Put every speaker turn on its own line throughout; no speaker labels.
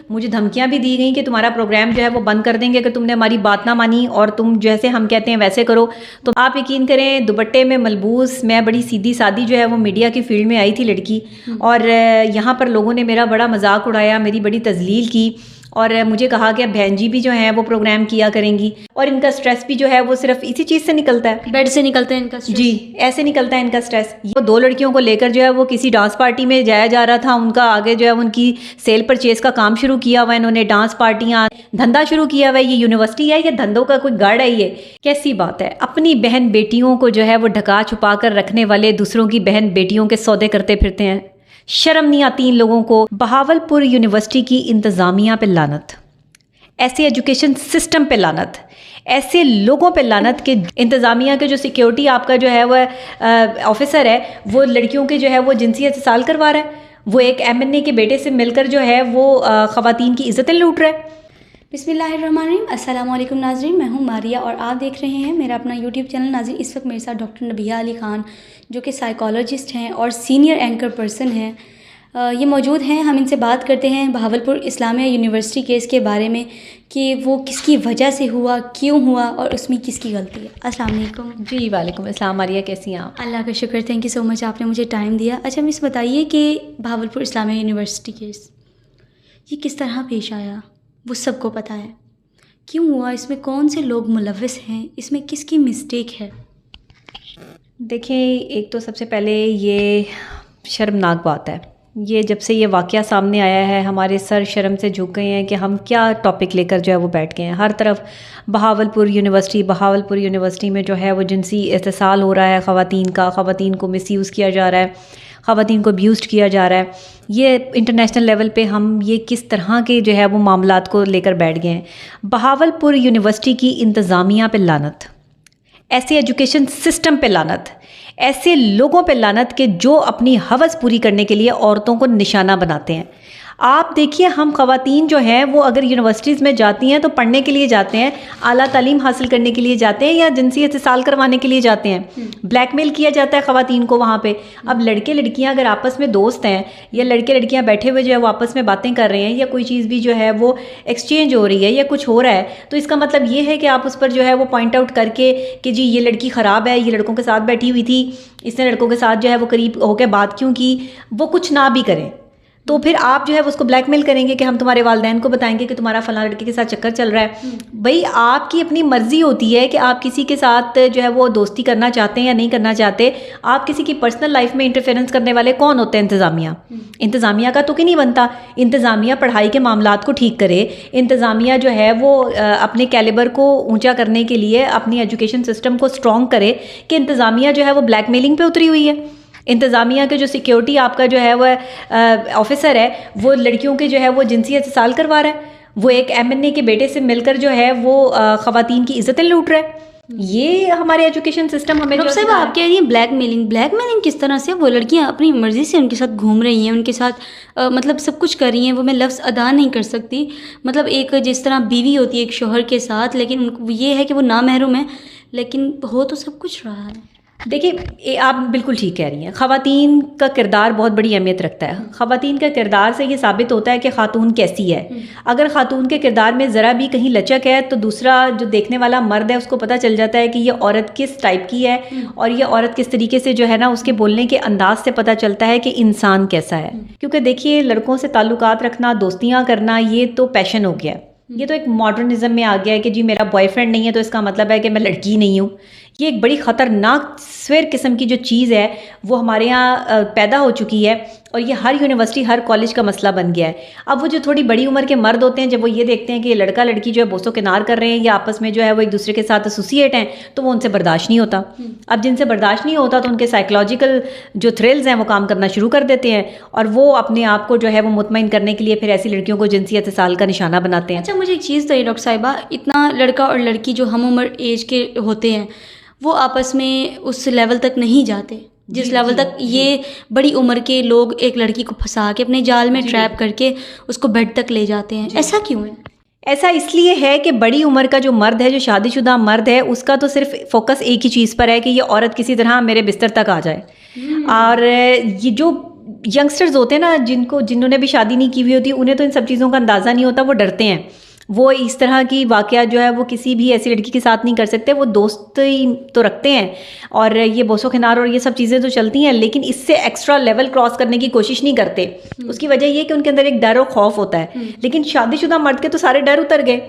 मुझे धमकियां भी दी गई कि तुम्हारा प्रोग्राम जो है वो बंद कर देंगे अगर तुमने हमारी बात ना मानी और तुम जैसे हम कहते हैं वैसे करो। तो आप यकीन करें, दुपट्टे में मलबूस मैं बड़ी सीधी सादी जो है वो मीडिया की फील्ड में आई थी लड़की, और यहाँ पर लोगों ने मेरा बड़ा मजाक उड़ाया, मेरी बड़ी तजलील की, और मुझे कहा कि बहन जी भी जो है वो प्रोग्राम किया करेंगी, और इनका स्ट्रेस भी जो है वो सिर्फ इसी चीज़ से निकलता है,
बेड से निकलता है इनका स्ट्रेस।
जी, ऐसे निकलता है इनका स्ट्रेस। ये 2 लड़कियों को लेकर जो है वो किसी डांस पार्टी में जाया जा रहा था, उनका आगे जो है उनकी सेल परचेज का काम शुरू किया हुआ है, इन्होंने डांस पार्टियाँ धंधा शुरू किया हुआ है। ये यूनिवर्सिटी है या धंधों का कोई गढ़ है? ये कैसी बात है? अपनी बहन बेटियों को जो है वो ढका छुपा कर रखने वाले दूसरों की बहन बेटियों के सौदे करते फिरते हैं। शर्म नहीं आती इन लोगों को? बहावलपुर यूनिवर्सिटी की इंतज़ामिया पे लानत, ऐसे एजुकेशन सिस्टम पे लानत, ऐसे लोगों पे लानत कि इंतज़ामिया के जो सिक्योरिटी आपका जो है वह ऑफिसर है वो लड़कियों के जो है वो जिनसियत इस्तेमाल करवा रहा है, वो एक MNA के बेटे से मिलकर जो है वो ख़वातीन की इज़्ज़तें लूट रहा है।
बिस्मिल्लाहिर्रहमानिर्रहीम। अस्सलाम वालेकुम नाज़रीन, मैं हूं मारिया और आप देख रहे हैं मेरा अपना यूट्यूब चैनल। नाज़रीन, इस वक्त मेरे साथ डॉक्टर नबिया अली ख़ान जो कि साइकोलॉजिस्ट हैं और सीनियर एंकर पर्सन हैं, ये मौजूद हैं। हम इनसे बात करते हैं बहावलपुर इस्लामिया यूनिवर्सिटी केस के बारे में कि वो किसकी वजह से हुआ, क्यों हुआ और उसमें किसकी गलती है। अस्सलाम वालेकुम।
जी वालेकुम अस्सलाम। मारिया कैसी हैं आप?
अल्लाह का शुक्र, थैंक यू सो मच, आपने मुझे टाइम दिया। अच्छा, मिस बताइए कि बहावलपुर इस्लामिया यूनिवर्सिटी केस ये किस तरह पेश आया? वो सबको पता है, क्यों हुआ, इसमें कौन से लोग मुलव्वस हैं, इसमें किसकी मिस्टेक है?
देखें, एक तो सबसे पहले ये शर्मनाक बात है, ये जब से ये वाक़या सामने आया है हमारे सर शर्म से झुक गए हैं कि हम क्या टॉपिक लेकर जो है वो बैठ गए हैं। हर तरफ बहावलपुर यूनिवर्सिटी में जो है वो जिनसी इस्तेसाल हो रहा है ख़वातीन का, ख़वातीन को मिसयूज़ किया जा रहा है, ख़वातीन को अब्यूज़ किया जा रहा है। ये इंटरनेशनल लेवल पे हम ये किस तरह के जो है वो मामलात को लेकर बैठ गए हैं। बहावलपुर यूनिवर्सिटी की इंतज़ामिया पे लानत, ऐसे एजुकेशन सिस्टम पे लानत, ऐसे लोगों पे लानत कि जो अपनी हवस पूरी करने के लिए औरतों को निशाना बनाते हैं। आप देखिए, हम ख़वातीन जो हैं वो अगर यूनिवर्सिटीज़ में जाती हैं तो पढ़ने के लिए जाते हैं, आला तालीम हासिल करने के लिए जाते हैं या जिनसी इत्तिसाल करवाने के लिए जाते हैं। ब्लैकमेल किया जाता है ख़वातीन को वहाँ पे। अब लड़के लड़कियाँ अगर आपस में दोस्त हैं या लड़के लड़कियाँ बैठे हुए जो है वो आपस में बातें कर रहे हैं या कोई चीज़ भी जो है वो एक्सचेंज हो रही है या कुछ हो रहा है, तो इसका मतलब ये है कि आप उस पर जो है वो पॉइंट आउट करके कि जी ये लड़की ख़राब है, ये लड़कों के साथ बैठी हुई थी, इसने लड़कों के साथ जो है वो करीब होकर बात क्यों की, वो कुछ ना भी करें तो फिर आप जो है उसको ब्लैकमेल करेंगे कि हम तुम्हारे वालिदैन को बताएंगे कि तुम्हारा फलां लड़के के साथ चक्कर चल रहा है। भाई, आपकी अपनी मर्जी होती है कि आप किसी के साथ जो है वो दोस्ती करना चाहते हैं या नहीं करना चाहते। आप किसी की पर्सनल लाइफ में इंटरफेरेंस करने वाले कौन होते हैं? इंतज़ामिया का तो कि नहीं बनता। इंतज़ामिया पढ़ाई के मामलात को ठीक करे, इंतज़ामिया जो है वो अपने कैलिबर को ऊंचा करने के लिए अपनी एजुकेशन सिस्टम को स्ट्रॉन्ग करे कि इंतज़ामिया जो है वो ब्लैकमेलिंग पे उतरी हुई है। इंतज़ामिया के जो सिक्योरिटी आपका जो है वह ऑफिसर है वो लड़कियों के जो है वो जिनसियत इस्तेसाल करवा रहा है, वो एक MNA के बेटे से मिलकर जो है वो ख़वातीन की इज़्ज़तें लूट रहा है। ये हमारे एजुकेशन सिस्टम हमें जो
साहब आप कह रही हैं ब्लैकमेलिंग किस तरह से? वो लड़कियां अपनी मर्ज़ी से उनके साथ घूम रही हैं, उनके साथ मतलब सब कुछ कर रही हैं, वो मैं लफ्ज़ अदा नहीं कर सकती। मतलब एक जिस तरह बीवी होती है एक शोहर के साथ, लेकिन उनको ये है कि वो ना महरूम है, लेकिन हो तो सब कुछ रहा है।
देखिए, आप बिल्कुल ठीक कह रही हैं। ख़वातीन का किरदार बहुत बड़ी अहमियत रखता है। ख़वातीन का किरदार से ये साबित होता है कि ख़ातून कैसी है। अगर ख़ातून के किरदार में ज़रा भी कहीं लचक है तो दूसरा जो देखने वाला मर्द है उसको पता चल जाता है कि ये औरत किस टाइप की है और ये औरत किस तरीके से जो है ना उसके बोलने के अंदाज से पता चलता है कि इंसान कैसा है। क्योंकि देखिए, लड़कों से ताल्लुकात रखना, दोस्तियाँ करना, ये तो पैशन हो गया। ये तो एक मॉडर्निज्म में आ गया है कि जी मेरा बॉयफ्रेंड नहीं है तो इसका मतलब है कि मैं लड़की नहीं हूँ। ये एक बड़ी ख़तरनाक स्वेर किस्म की जो चीज़ है वो हमारे यहाँ पैदा हो चुकी है और ये हर यूनिवर्सिटी, हर कॉलेज का मसला बन गया है। अब वो जो थोड़ी बड़ी उम्र के मर्द होते हैं, जब वो ये देखते हैं कि ये लड़का लड़की जो है बोसो किनार कर रहे हैं या आपस में जो है वो एक दूसरे के साथ एसोसिएट हैं, तो वो उनसे बर्दाश्त नहीं होता। अब जिनसे बर्दाश्त नहीं होता तो उनके साइकोलॉजिकल जो थ्रिल्स हैं वो काम करना शुरू कर देते हैं और वो अपने आप को जो है वो मुतमईन करने के लिए फिर ऐसी लड़कियों को जिनसी इत्तिसाल का निशाना बनाते हैं।
अच्छा, मुझे एक चीज़ बताइए डॉक्टर साहिबा, इतना लड़का और लड़की जो हम उम्र एज के होते हैं वो आपस में उस लेवल तक नहीं जाते जिस लेवल तक ये बड़ी उम्र के लोग एक लड़की को फंसा के अपने जाल में ट्रैप करके उसको बेड तक ले जाते हैं। ऐसा क्यों है?
ऐसा इसलिए है कि बड़ी उम्र का जो मर्द है, जो शादीशुदा मर्द है, उसका तो सिर्फ फोकस एक ही चीज़ पर है कि ये औरत किसी तरह मेरे बिस्तर तक आ जाए। और ये जो यंगस्टर्स होते हैं ना, जिन्होंने भी शादी नहीं की हुई होती, उन्हें तो इन सब चीज़ों का अंदाज़ा नहीं होता, वो डरते हैं। वो इस तरह की वाक़या जो है वो किसी भी ऐसी लड़की के साथ नहीं कर सकते। वो दोस्त ही तो रखते हैं और ये बोसो खिनार और ये सब चीज़ें तो चलती हैं, लेकिन इससे एक्स्ट्रा लेवल क्रॉस करने की कोशिश नहीं करते। उसकी वजह ये कि उनके अंदर एक डर और खौफ होता है। लेकिन शादीशुदा मर्द के तो सारे डर उतर गए।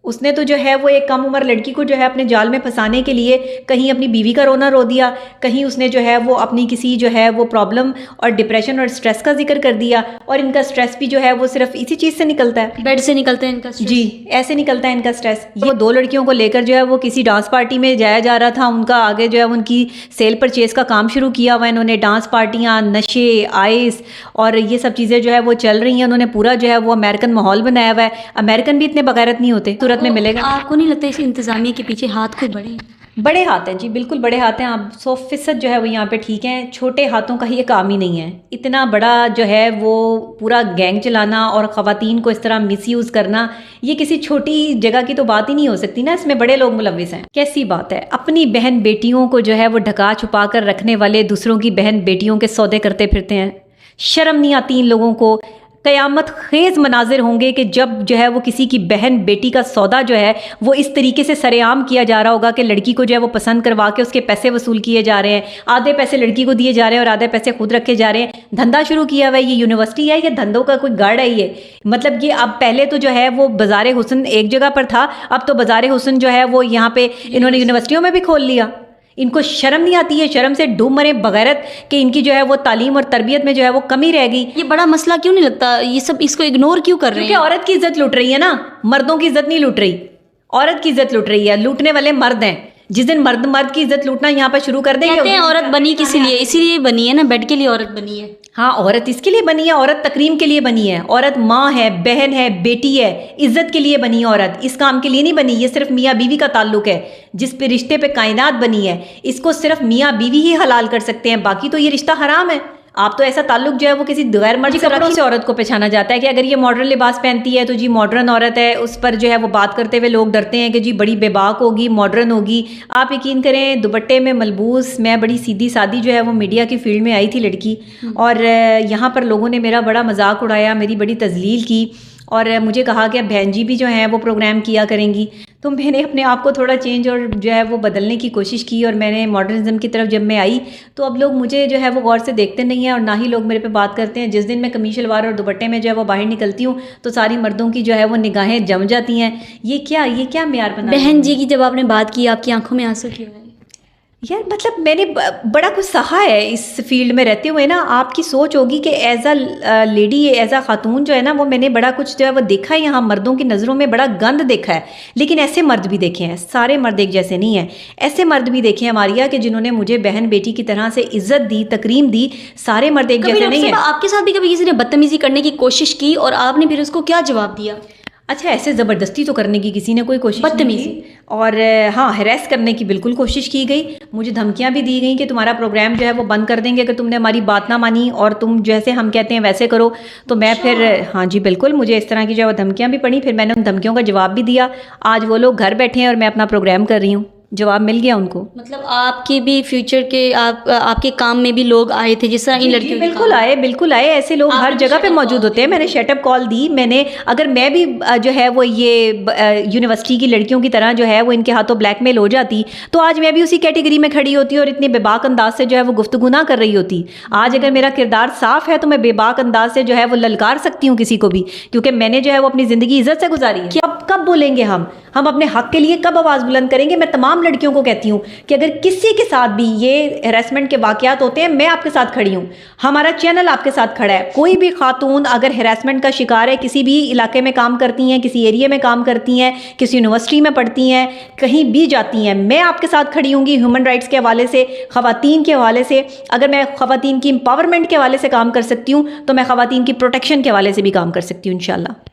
उसने तो जो है वो एक कम उम्र लड़की को जो है अपने जाल में फंसाने के लिए कहीं अपनी बीवी का रोना रो दिया, कहीं उसने जो है वो अपनी किसी जो है वो प्रॉब्लम और डिप्रेशन और स्ट्रेस का जिक्र कर दिया। और इनका स्ट्रेस भी जो है वो सिर्फ इसी चीज़ से निकलता है,
बेड से निकलता है इनका स्ट्रेस।
जी, ऐसे निकलता है इनका स्ट्रेस। वो 2 लड़कियों को लेकर जो है वो किसी डांस पार्टी में जाया जा रहा था। उनका आगे जो है उनकी सेल परचेज का काम शुरू किया हुआ है इन्होंने। डांस पार्टियाँ, नशे, आइस और ये सब चीज़ें जो है वो चल रही हैं। उन्होंने पूरा जो है वो अमेरिकन माहौल बनाया हुआ है। अमेरिकन भी इतने बगैरत नहीं होते, सूरत में मिलेगा।
आपको नहीं लगता इस इंतज़ामिया के पीछे हाथ कोई बड़े हैं?
बड़े हाथ हैं जी, बिल्कुल बड़े हाथ हैं। आप 100% जो है वो यहाँ पे ठीक हैं। छोटे हाथों का ये काम ही नहीं है। इतना बड़ा जो है वो पूरा गैंग चलाना और ख़वातीन को इस तरह मिसयूज़ करना, ये किसी छोटी जगह की तो बात ही नहीं हो सकती ना। इसमें बड़े लोग मुलव्विस हैं। कैसी बात है, अपनी बहन बेटियों को जो है वो ढका छुपा कर रखने वाले दूसरों की बहन बेटियों के सौदे करते फिरते हैं। शर्म नहीं आती इन लोगों को। क़यामत खेज़ मनाजिर होंगे कि जब जो है वो किसी की बहन बेटी का सौदा जो है वो इस तरीके से सरेआम किया जा रहा होगा कि लड़की को जो है वो पसंद करवा के उसके पैसे वसूल किए जा रहे हैं। आधे पैसे लड़की को दिए जा रहे हैं और आधे पैसे खुद रखे जा रहे हैं। धंधा शुरू किया हुआ है। ये यूनिवर्सिटी है, ये धंधों का कोई गढ़ है ये। मतलब ये अब पहले तो जो है वो बाज़ार हुस्न एक जगह पर था, अब तो बाज़ार हुस्न जो है वो यहाँ पे इन्होंने यूनिवर्सिटियों में भी खोल लिया। इनको शर्म नहीं आती है? शर्म से डूब मरे बगैरत कि इनकी जो है वो तालीम और तरबियत में जो है वो कमी रह गई।
ये बड़ा मसला क्यों नहीं लगता? ये सब इसको इग्नोर क्यों कर रहे हैं?
क्योंकि औरत की इज्जत लूट रही है ना, मर्दों की इज्जत नहीं लूट रही। औरत की इज्जत लूट रही है। लूटने वाले मर्द हैं। जिस दिन मर्द की इज्जत लूटना यहाँ पर शुरू कर देंगे।
कहते हैं औरत बनी किस लिए? इसीलिए बनी है ना, बेड के लिए औरत बनी है।
हाँ, औरत इसके लिए बनी है, औरत तकरीम के लिए बनी है। औरत माँ है, बहन है, बेटी है, इज्जत के लिए बनी है औरत। इस काम के लिए नहीं बनी। ये सिर्फ मियाँ बीवी का ताल्लुक है। जिस पे रिश्ते पे कायनात बनी है, इसको सिर्फ मियाँ बीवी ही हलाल कर सकते हैं, बाकी तो ये रिश्ता हराम है। आप तो ऐसा ताल्लुक जो है वो किसी गैर मर्जी कपड़ों से औरत को पहचाना जाता है कि अगर ये मॉडर्न लिबास पहनती है तो जी मॉडर्न औरत है। उस पर जो है वो बात करते हुए लोग डरते हैं कि जी बड़ी बेबाक होगी, मॉडर्न होगी। आप यकीन करें, दुपट्टे में मलबूस मैं बड़ी सीधी सादी जो है वो मीडिया की फील्ड में आई थी लड़की, और यहाँ पर लोगों ने मेरा बड़ा मजाक उड़ाया, मेरी बड़ी तजलील की और मुझे कहा कि अब बहन जी भी जो हैं वो प्रोग्राम किया करेंगी। तो मैंने अपने आप को थोड़ा चेंज और जो है वो बदलने की कोशिश की और मैंने मॉडर्निज्म की तरफ जब मैं आई तो अब लोग मुझे जो है वो गौर से देखते नहीं हैं और ना ही लोग मेरे पे बात करते हैं। जिस दिन मैं कमीज शलवार और दुपट्टे में जो है वो बाहर निकलती हूँ तो सारी मर्दों की जो है वो निगाहें जम जाती हैं। ये क्या म्यार बना?
बहन जी की जब आपने बात की आपकी आंखों में आंसू क्यों आए?
यार मतलब मैंने बड़ा कुछ सहा है इस फील्ड में रहते हुए ना। आपकी सोच होगी कि as a lady, as a खातून जो है ना वो मैंने बड़ा कुछ जो है वो देखा है। यहाँ मर्दों की नज़रों में बड़ा गंद देखा है, लेकिन ऐसे मर्द भी देखे हैं। सारे मर्द एक जैसे नहीं हैं। ऐसे मर्द भी देखे हैं मारिया कि जिन्होंने मुझे बहन बेटी की तरह से इज्जत दी, तकरीम दी। सारे मर्द एक जैसे नहीं है।
आपके साथ भी कभी किसी ने बदतमीजी करने की कोशिश की और आपने फिर उसको क्या जवाब दिया?
अच्छा, ऐसे ज़बरदस्ती तो करने की किसी ने कोई कोशिश
बदतमीजी
और हाँ हैरेस करने की बिल्कुल कोशिश की गई। मुझे धमकियां भी दी गई कि तुम्हारा प्रोग्राम जो है वो बंद कर देंगे अगर तुमने हमारी बात ना मानी और तुम जैसे हम कहते हैं वैसे करो। तो मैं फिर हाँ जी बिल्कुल, मुझे इस तरह की जो है वो धमकियाँ भी पड़ी। फिर मैंने उन धमकियों का जवाब भी दिया। आज वो लोग घर बैठे हैं और मैं अपना प्रोग्राम कर रही हूँ। जवाब मिल गया उनको।
मतलब आपके भी फ्यूचर के आपके काम में भी लोग आए थे जिस तरह इन लड़कियों?
बिल्कुल आए। ऐसे लोग हर जगह पे मौजूद होते हैं। मैंने शटअप कॉल दी। मैंने अगर मैं भी जो है वो ये यूनिवर्सिटी की लड़कियों की तरह जो है वो इनके हाथों ब्लैकमेल हो जाती तो आज मैं भी उसी कैटेगरी में खड़ी होती और इतने बेबाक अंदाज से जो है वो गुफ्तगू ना कर रही होती। आज अगर मेरा किरदार साफ है तो मैं बेबाक अंदाज से जो है वो ललकार सकती हूँ किसी को भी, क्योंकि मैंने जो है वो अपनी ज़िंदगी इज्जत से गुजारी है। कब बोलेंगे हम अपने हक के लिए कब आवाज़ बुलंद करेंगे? मैं तमाम लड़कियों को कहती हूँ कि अगर किसी के साथ भी ये हैरेसमेंट के वाकयात होते हैं, मैं आपके साथ खड़ी हूँ। हमारा चैनल आपके साथ खड़ा है। कोई भी खातून अगर हैरेसमेंट का शिकार है, किसी भी इलाके में काम करती हैं, किसी एरिया में काम करती हैं, किसी यूनिवर्सिटी में पढ़ती हैं, कहीं भी जाती हैं, मैं आपके साथ खड़ी हूँगी। ह्यूमन राइट्स के हवाले से, ख़वातीन के हवाले से। अगर मैं ख़वातीन की एम्पावरमेंट के हवाले से काम कर सकती हूँ तो मैं ख़वातीन की प्रोटेक्शन के हवाले से भी काम कर सकती हूँ इंशाल्लाह।